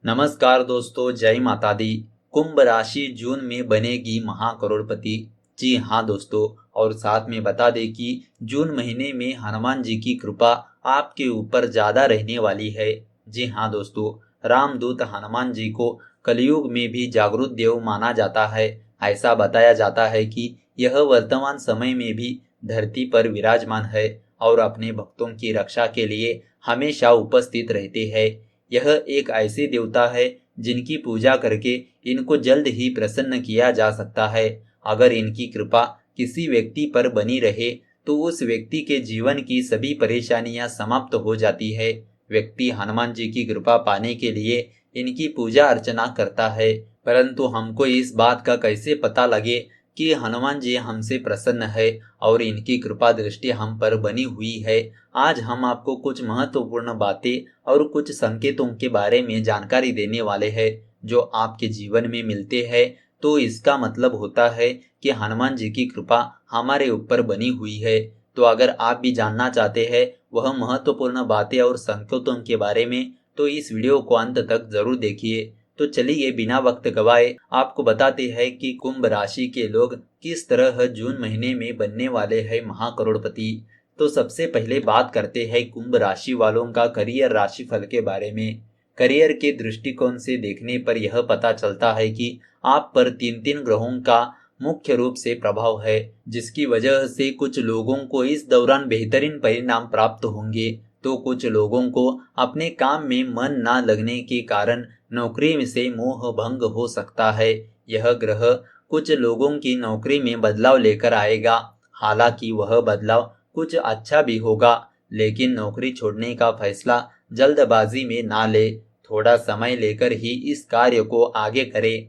नमस्कार दोस्तों, जय माता दी। कुंभ राशि जून में बनेगी महाकरोड़पति। जी हाँ दोस्तों, और साथ में बता दें कि जून महीने में हनुमान जी की कृपा आपके ऊपर ज्यादा रहने वाली है। जी हाँ दोस्तों, रामदूत हनुमान जी को कलयुग में भी जागृत देव माना जाता है। ऐसा बताया जाता है कि यह वर्तमान समय में भी धरती पर विराजमान है और अपने भक्तों की रक्षा के लिए हमेशा उपस्थित रहते हैं। यह एक ऐसे देवता है जिनकी पूजा करके इनको जल्द ही प्रसन्न किया जा सकता है। अगर इनकी कृपा किसी व्यक्ति पर बनी रहे तो उस व्यक्ति के जीवन की सभी परेशानियां समाप्त हो जाती है। व्यक्ति हनुमान जी की कृपा पाने के लिए इनकी पूजा अर्चना करता है। परंतु हमको इस बात का कैसे पता लगे कि हनुमान जी हमसे प्रसन्न है और इनकी कृपा दृष्टि हम पर बनी हुई है। आज हम आपको कुछ महत्वपूर्ण बातें और कुछ संकेतों के बारे में जानकारी देने वाले हैं जो आपके जीवन में मिलते हैं तो इसका मतलब होता है कि हनुमान जी की कृपा हमारे ऊपर बनी हुई है। तो अगर आप भी जानना चाहते हैं वह महत्वपूर्ण बातें और संकेतों के बारे में तो इस वीडियो को अंत तक जरूर देखिए। तो चलिए बिना वक्त गवाए आपको बताते हैं कि कुंभ राशि के लोग किस तरह जून महीने में बनने वाले हैं महाकरोड़पति। तो सबसे पहले बात करते हैं कुंभ राशि वालों का करियर राशिफल के बारे में। करियर के दृष्टिकोण से देखने पर यह पता चलता है कि आप पर तीन तीन ग्रहों का मुख्य रूप से प्रभाव है, जिसकी वजह से कुछ लोगों को इस दौरान बेहतरीन परिणाम प्राप्त होंगे तो कुछ लोगों को अपने काम में मन न लगने के कारण नौकरी से मोह भंग हो सकता है। यह ग्रह कुछ लोगों की नौकरी में बदलाव लेकर आएगा। हालांकि वह बदलाव कुछ अच्छा भी होगा, लेकिन नौकरी छोड़ने का फैसला जल्दबाजी में ना ले। थोड़ा समय लेकर ही इस कार्य को आगे करें।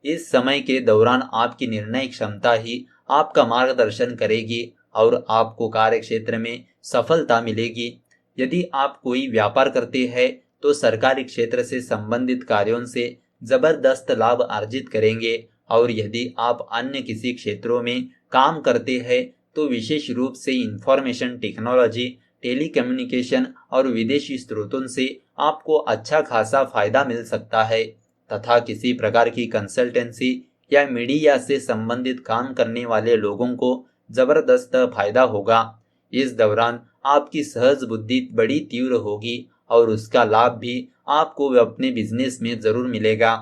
इस समय के दौरान आपकी निर्णय क्षमता ही आपका मार्गदर्शन करेगी और आपको कार्य क्षेत्र में सफलता मिलेगी। यदि आप कोई व्यापार करते हैं तो सरकारी क्षेत्र से संबंधित कार्यों से जबरदस्त लाभ अर्जित करेंगे और यदि आप अन्य किसी क्षेत्रों में काम करते हैं तो विशेष रूप से इंफॉर्मेशन टेक्नोलॉजी, टेलीकम्युनिकेशन और विदेशी स्रोतों से आपको अच्छा खासा फायदा मिल सकता है तथा किसी प्रकार की कंसल्टेंसी या मीडिया से संबंधित काम करने वाले लोगों को जबरदस्त फायदा होगा। इस दौरान आपकी सहज बुद्धि बड़ी तीव्र होगी और उसका लाभ भी आपको अपने बिजनेस में जरूर मिलेगा।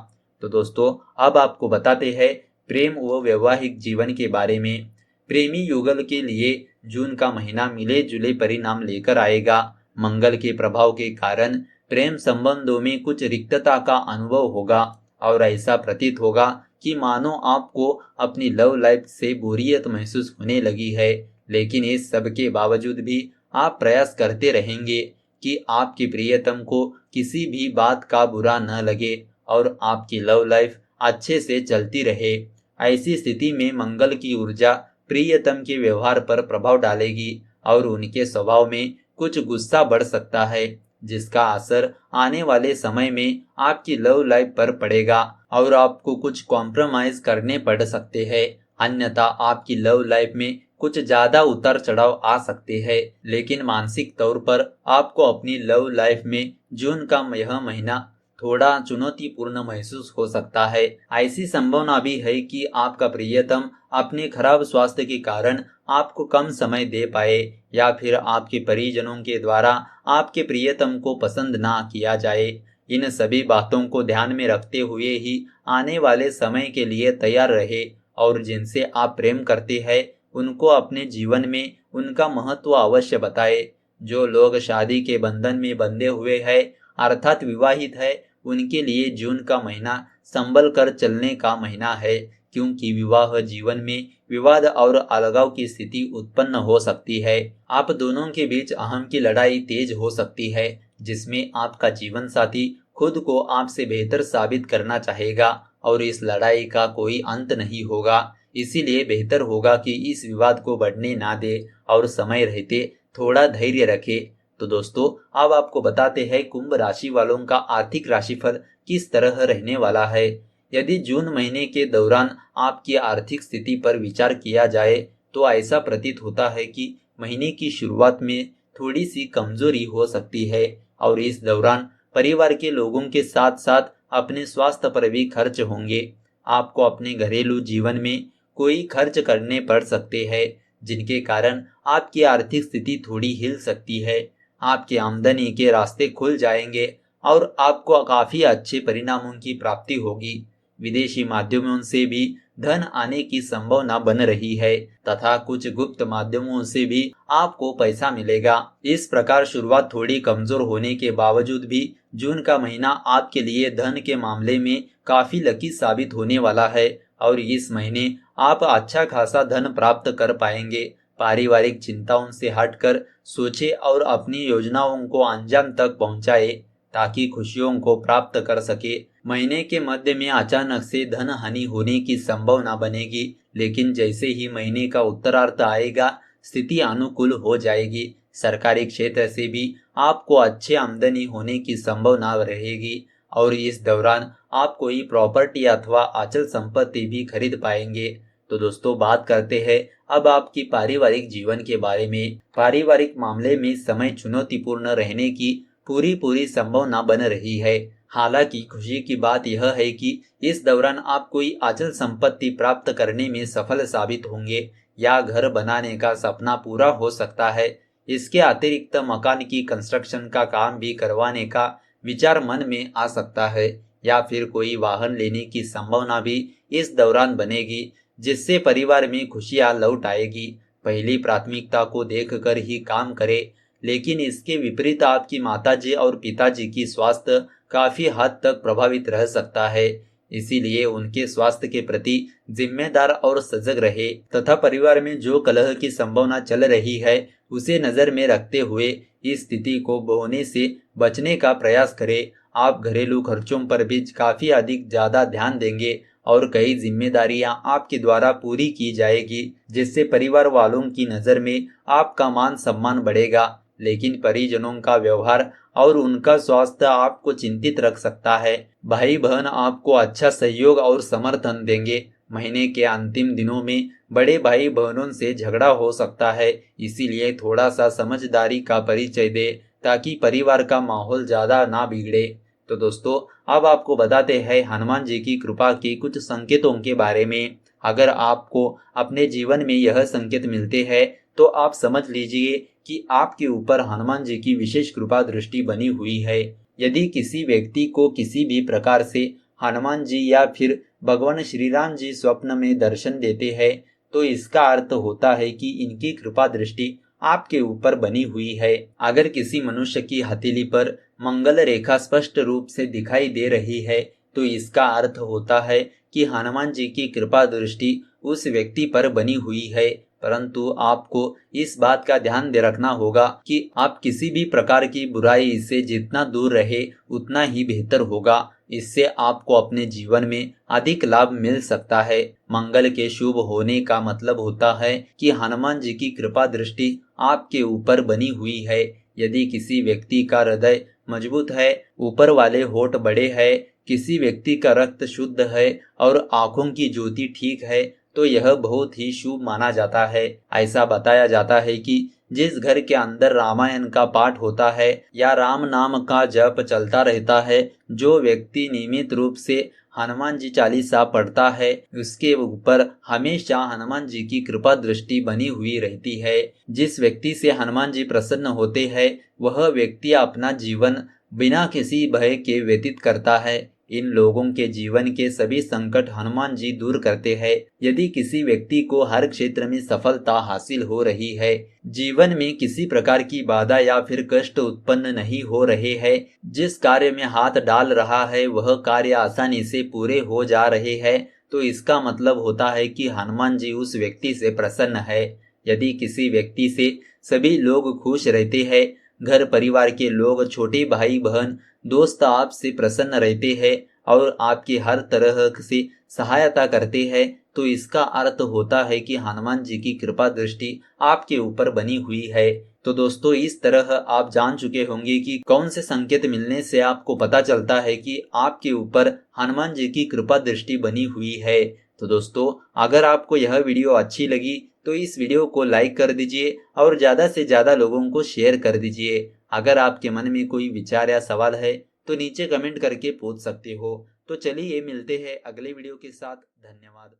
तो दोस्तों, अब आपको बताते हैं प्रेम व वैवाहिक जीवन के बारे में। प्रेमी युगल के लिए जून का महीना मिले जुले परिणाम लेकर आएगा। मंगल के प्रभाव के कारण प्रेम संबंधों में कुछ रिक्तता का अनुभव होगा और ऐसा प्रतीत होगा कि मानो आपको अपनी लव लाइफ से बोरियत महसूस होने लगी है। लेकिन इस सब के बावजूद भी आप प्रयास करते रहेंगे कि आपके प्रियतम को किसी भी बात का बुरा न लगे और आपकी लव लाइफ अच्छे से चलती रहे। ऐसी स्थिति में मंगल की ऊर्जा प्रियतम के व्यवहार पर प्रभाव डालेगी और उनके स्वभाव में कुछ गुस्सा बढ़ सकता है, जिसका असर आने वाले समय में आपकी लव लाइफ पर पड़ेगा और आपको कुछ कॉम्प्रोमाइज करने पड़ सकते हैं। अन्यथा आपकी लव लाइफ में कुछ ज्यादा उतार चढ़ाव आ सकते हैं, लेकिन मानसिक तौर पर आपको अपनी लव लाइफ में जून का यह महीना थोड़ा चुनौतीपूर्ण महसूस हो सकता है। ऐसी संभावना भी है कि आपका प्रियतम अपने खराब स्वास्थ्य के कारण आपको कम समय दे पाए या फिर आपके परिजनों के द्वारा आपके प्रियतम को पसंद ना किया जाए। इन सभी बातों को ध्यान में रखते हुए ही आने वाले समय के लिए तैयार रहे और जिनसे आप प्रेम करते हैं उनको अपने जीवन में उनका महत्व अवश्य बताए। जो लोग शादी के बंधन में बंधे हुए हैं अर्थात विवाहित है, उनके लिए जून का महीना संभल कर चलने का महीना है, क्योंकि विवाह जीवन में विवाद और अलगाव की स्थिति उत्पन्न हो सकती है। आप दोनों के बीच अहम की लड़ाई तेज हो सकती है, जिसमें आपका जीवन साथी खुद को आपसे बेहतर साबित करना चाहेगा और इस लड़ाई का कोई अंत नहीं होगा। इसीलिए बेहतर होगा कि इस विवाद को बढ़ने ना दे और समय रहते थोड़ा धैर्य रखे। तो दोस्तों, अब आपको बताते हैं कुंभ राशि वालों का आर्थिक राशिफल किस तरह रहने वाला है। यदि जून महीने के दौरान आपकी आर्थिक स्थिति पर विचार किया जाए तो ऐसा प्रतीत होता है कि महीने की शुरुआत में थोड़ी सी कमजोरी हो सकती है और इस दौरान परिवार के लोगों के साथ साथ अपने स्वास्थ्य पर भी खर्च होंगे। आपको अपने घरेलू जीवन में कोई खर्च करने पड़ सकते हैं, जिनके कारण आपकी आर्थिक स्थिति थोड़ी हिल सकती है। आपकी आमदनी के रास्ते खुल जाएंगे और आपको काफी अच्छे परिणामों की प्राप्ति होगी। विदेशी माध्यमों से भी धन आने की संभावना बन रही है तथा कुछ गुप्त माध्यमों से भी आपको पैसा मिलेगा। इस प्रकार शुरुआत थोड़ी कमजोर होने के बावजूद भी जून का महीना आपके लिए धन के मामले में काफी लकी साबित होने वाला है और इस महीने आप अच्छा खासा धन प्राप्त कर पाएंगे। पारिवारिक चिंताओं से हटकर सोचे और अपनी योजनाओं को अंजाम तक पहुंचाए ताकि खुशियों को प्राप्त कर सके। महीने के मध्य में अचानक से धन हानि होने की संभावना बनेगी, लेकिन जैसे ही महीने का उत्तरार्ध आएगा स्थिति अनुकूल हो जाएगी। सरकारी क्षेत्र से भी आपको अच्छी आमदनी होने की संभावना रहेगी और इस दौरान आप कोई प्रॉपर्टी अथवा अचल संपत्ति भी खरीद पाएंगे। तो दोस्तों, बात करते हैं अब आपकी पारिवारिक जीवन के बारे में। पारिवारिक मामले में समय चुनौतीपूर्ण रहने की पूरी संभावना बन रही है। हालांकि खुशी की बात यह है कि इस दौरान आप कोई अचल संपत्ति प्राप्त करने में सफल साबित होंगे या घर बनाने का सपना पूरा हो सकता है। इसके अतिरिक्त मकान की कंस्ट्रक्शन का काम भी करवाने का विचार मन में आ सकता है या फिर कोई वाहन लेने की संभावना भी इस दौरान बनेगी, जिससे परिवार में खुशियां लौट आएगी। पहली प्राथमिकता को देखकर ही काम करें, लेकिन इसके विपरीत आपकी माताजी और पिताजी की स्वास्थ्य काफी हद तक प्रभावित रह सकता है। इसीलिए उनके स्वास्थ्य के प्रति जिम्मेदार और सजग रहे तथा परिवार में जो कलह की संभावना चल रही है उसे नजर में रखते हुए इस स्थिति को होने से बचने का प्रयास करें। आप घरेलू खर्चों पर भी काफी अधिक ज्यादा ध्यान देंगे और कई जिम्मेदारियां आपके द्वारा पूरी की जाएगी, जिससे परिवार वालों की नजर में आपका मान सम्मान बढ़ेगा। लेकिन परिजनों का व्यवहार और उनका स्वास्थ्य आपको चिंतित रख सकता है। भाई बहन आपको अच्छा सहयोग और समर्थन देंगे। महीने के अंतिम दिनों में बड़े भाई बहनों से झगड़ा हो सकता है, इसीलिए थोड़ा सा समझदारी का परिचय दे ताकि परिवार का माहौल ज्यादा ना बिगड़े। तो दोस्तों, अब आपको बताते हैं हनुमान जी की कृपा के कुछ संकेतों के बारे में। अगर आपको अपने जीवन में यह संकेत मिलते हैं तो आप समझ लीजिए कि आपके ऊपर हनुमान जी की विशेष कृपा दृष्टि बनी हुई है। यदि किसी व्यक्ति को किसी भी प्रकार से हनुमान जी या फिर भगवान श्री राम जी स्वप्न में दर्शन देते हैं तो इसका अर्थ होता है कि इनकी कृपा दृष्टि आपके ऊपर बनी हुई है। अगर किसी मनुष्य की हथेली पर मंगल रेखा स्पष्ट रूप से दिखाई दे रही है तो इसका अर्थ होता है कि हनुमान जी की कृपा दृष्टि उस व्यक्ति पर बनी हुई है। परंतु आपको इस बात का ध्यान दे रखना होगा कि आप किसी भी प्रकार की बुराई से जितना दूर रहे उतना ही बेहतर होगा। इससे आपको अपने जीवन में अधिक लाभ मिल सकता है। मंगल के शुभ होने का मतलब होता है कि हनुमान जी की कृपा दृष्टि आपके ऊपर बनी हुई है। यदि किसी व्यक्ति का हृदय मजबूत है, ऊपर वाले होठ बड़े हैं, किसी व्यक्ति का रक्त शुद्ध है और आंखों की ज्योति ठीक है तो यह बहुत ही शुभ माना जाता है। ऐसा बताया जाता है कि जिस घर के अंदर रामायण का पाठ होता है या राम नाम का जप चलता रहता है, जो व्यक्ति नियमित रूप से हनुमान जी चालीसा पढ़ता है उसके ऊपर हमेशा हनुमान जी की कृपा दृष्टि बनी हुई रहती है। जिस व्यक्ति से हनुमान जी प्रसन्न होते हैं वह व्यक्ति अपना जीवन बिना किसी भय के व्यतीत करता है। इन लोगों के जीवन के सभी संकट हनुमान जी दूर करते हैं। यदि किसी व्यक्ति को हर क्षेत्र में सफलता हासिल हो रही है, जीवन में किसी प्रकार की बाधा या फिर कष्ट उत्पन्न नहीं हो रहे हैं, जिस कार्य में हाथ डाल रहा है वह कार्य आसानी से पूरे हो जा रहे हैं, तो इसका मतलब होता है कि हनुमान जी उस व्यक्ति से प्रसन्न है। यदि किसी व्यक्ति से सभी लोग खुश रहते हैं, घर परिवार के लोग, छोटे भाई बहन, दोस्त आपसे प्रसन्न रहते हैं और आपकी हर तरह से सहायता करते हैं, तो इसका अर्थ होता है कि हनुमान जी की कृपा दृष्टि आपके ऊपर बनी हुई है। तो दोस्तों, इस तरह आप जान चुके होंगे कि कौन से संकेत मिलने से आपको पता चलता है कि आपके ऊपर हनुमान जी की कृपा दृष्टि बनी हुई है। तो दोस्तों, अगर आपको यह वीडियो अच्छी लगी तो इस वीडियो को लाइक कर दीजिए और ज़्यादा से ज़्यादा लोगों को शेयर कर दीजिए। अगर आपके मन में कोई विचार या सवाल है तो नीचे कमेंट करके पूछ सकते हो। तो चलिए मिलते हैं अगले वीडियो के साथ। धन्यवाद।